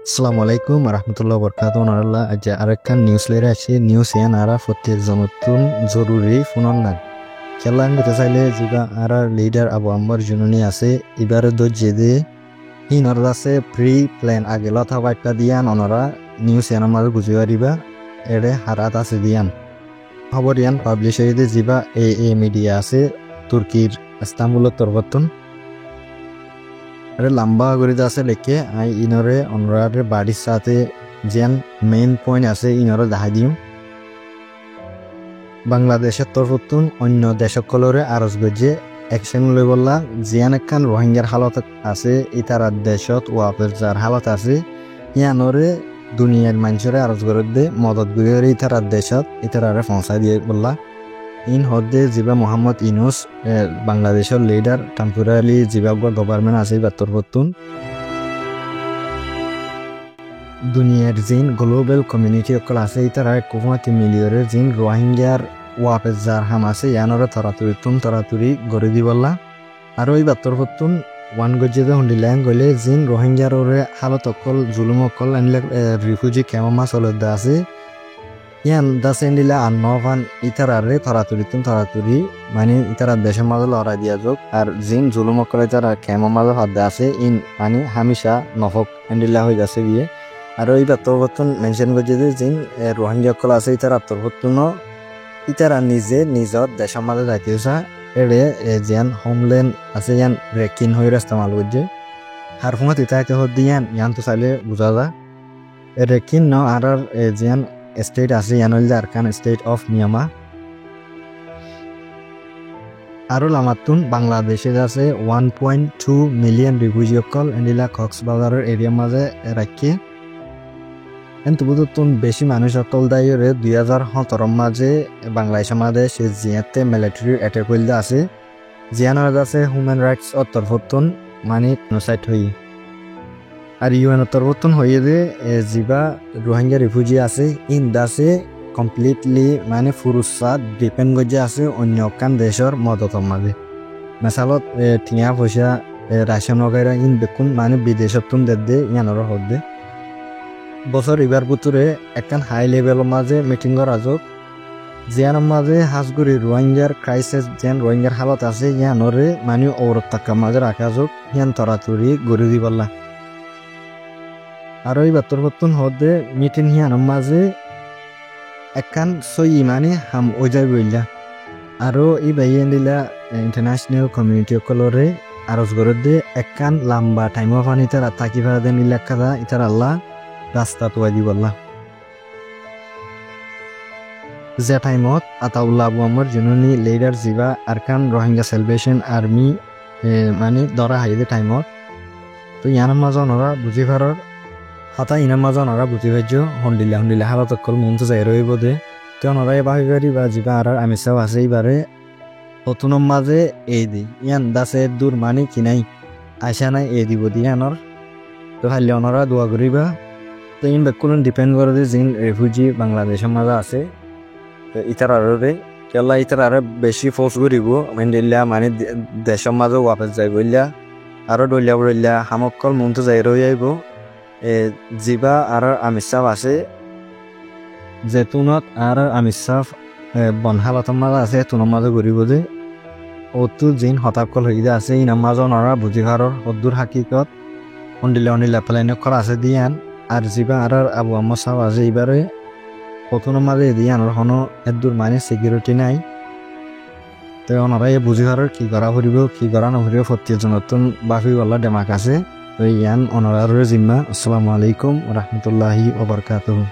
আসসালামু আলাইকুম রহমতুল্লাহ বরকাত ওনারাল্লাহ আজ আরেকখান নিউজ লেরে আছে নিউজ ইয়ান আরা প্রত্যেক জনতুন জরুরি ফোনন না খেলা নিতে চাইলে যিবা আর লিডার আবু আম্বর জুনুনি আছে এবারে দজ্জেদে হিনর আছে প্রি প্ল্যান আগে লথা বাইটা দিয়ান ওনারা নিউজ ইয়ান মাঝে বুঝি পারিবা এড়ে হারাত আছে দিয়ান খবর ইয়ান পাবলিশ হয়ে যিবা এ মিডিয়া আছে তুর্কির ইস্তাম্বুলের তরফতুন লম্বা করে আছে লেখে আই ইনরে অনরারে বাড়ির সাথে যেন মেইন পয়েন্ট আছে ইনরে দেখাই দিম বাংলাদেশের তরফতুন অন্য দেশকলরে আরজ গজে একশন লই বললা জিয়ান একখান রোহিঙ্গার হালত আছে ইতারা দেশত ওয়াপের যার হালত আছে ইয়ানরে দুনিয়ার মানুষরে আরজ করে দে মদত গুড়ে ইতারা দেশত ইতারারে পৌঁছাই দিয়ে বললা ইন হদ্দে যিবা মোহাম্মদ ইনুস বাংলাদেশের লিডার টেম্পোরারি যিবা গভর্নমেন্ট আছে বাত্তর পত্তুন দুনিয়ার জিন গ্লোবাল কমিউনিটি অকল আছে ইতারা 1.3 মিলিয়নের জিন রোহিঙ্গার ওয়াপের যার হাম আছে ইয়ানরে তরাতুরি গড়ে দি বললা আর ওই বাত্তর পত্তুন ওয়ান গজ্জেদে হন্ডিল্যাং গলে জিন রোহিঙ্গার হালত অকল জুলুম অকল আনলে রিফিউজি ক্যাম্প চলতে আছে ইয়ান দাসেন্ডিলা আন্নভান ইতারারে তরাতুরি মানে ইতারা দেশের মাঝে লড়াই দিয়া যোগ আর জিন জুলুম করে তারা খেমো মাঝে হাতে আছে ইন মানে হামিশা নফক এন্ডিলা হয়ে যাচ্ছে বিয়ে আর ওই আত্মবর্তন মেনশন করছে যে জিন রোহিঙ্গা কল আছে ইতার আত্মবর্তন ইতারা নিজর দেশের মাঝে যাইতেছে এড়ে জিয়ান হোমল্যান্ড আছে ইয়ান রেকিন হয়ে ইস্তেমাল করছে হার ফোনত ইতাকে হদ দিয়ান ইয়ান তো চাইলে বুঝা যা রেকিন ন আর জিয়ান স্টেট আছে ইয়ানল আরকান স্টেট অফ মিয়ানমার আরো লামাতুন বাংলাদেশে আছে 1.2 মিলিয়ন রিফিউজি অকল এন্ডিলা কক্সবাজারের এরিয়ার মাঝে রাখি কিন্তু বুধুতুন বেশি মানুষ অকল দায়রে 2017 মাঝে বাংলাদেশের মাঝে সে জিয়াতে মিলিটারি অ্যাটাক হইলে আছে জিয়ানোর আছে হিউম্যান রাইটস অতর্ফতুন মানে নোসাইট হই আর ইউএন তরবতন হয়ে যে যিবা রোহিঙ্গা রিফিউজি আছে ইন দাসে কমপ্লিটলি মানে ফুরুসা ডিপেন্ড গজে আছে অন্য কান দেশের মদতর মাঝে মেসালত টিয়া পয়সা রাশন वगैरह ইন বেকুন মানে বিদেশত তুন দে ইয়ানর হদে বছর ইবার বুতুরে একখান হাই লেভেলের মাঝে মিটিং করা যোগ জিয়ানোর মাঝে হাজগুড়ি রোহিঙ্গার ক্রাইসিস যেন রোহিঙ্গার হালত আছে ইয়ানরে মানে ঔরত টাকা মাঝে রাখা যোগ ইয়ান তরাতুরি গড়ি দি বললা আর ওই বাত্তর হদে মিটিং হিয়ানোর মাঝে একখান সই মানে হাম ওই যাই বইলা আরও এই বাইয়ে দিলা ইন্টারন্যাশনাল কমিউনিটি কলরে আরজ করে দে একখান লম্বা টাইম ফানি তারা থাকি ফেরা দেন ইলাকা ইতার আল্লাহ রাস্তা তোয়াই দি বললা যে টাইমত আতাউল্লাহ আবু আমর জুনুনি লিডার যিবা আরকান রোহিঙ্গা সেলিব্রেশন আর্মি মানে ধরা হাইদে টাইমত তো ইয়ানোর মাঝে ওনারা বুঝি ফারর হাতা ইনার মাঝে ওনারা বুঝি পাইছ হন্ডিলা হালত অকল মনতো যাই রইব দে তো ওনারা বাহি বাড়ি বা যিবা আর আমি চাও আছে এইবারে নতুনের মাঝে এই দি ইয়ান দাসে দূর মানে কিনাই আইসা নাই এই দিব দি আনর তো খালি ওনারা দোয়া করিবা তো ইন বেকুন ডিপেন্ড করে যে জিন রিফিউজি বাংলাদেশের মাঝে আছে তো ইতার আরে কেলা ইতার আরে বেশি ফোর্স করিব মেন্ডিল্লা মানে দেশের মাঝে ওয়াপস যাই বললা আরো ডলিয়া হামকল মনতো যাই রই আইব যিবা আর আমির সাহ আছে যেতুনত আর আমির সাহ বনহালতর মাঝে আছে তুনৰ মাঝে ঘুরিব যে অতু জিন হতাকল হয়ে আছে ইনার মাঝে ওনারা বুঝি ফারর অদ্দুর হাকিকত অন্ডিলা প্লেনে করা আছে দিয়ান আর যিবা আর আবু আম্মদ সাহ আছে এইবারে অতুনের মাঝে দিয়ান হনো এদুর মানে সিকিউরিটি নাই তো ওনারা বুঝি ফারর কি করা ফুরিব কি করা নফুরিব প্রত্যেক নতুন বাফি বল্লা ডেমাক আছে তো ইয়ান ওনারার জিম্মা। আসসালামু আলাইকুম রহমতুল্লাহি ওয়া বারাকাতুহু।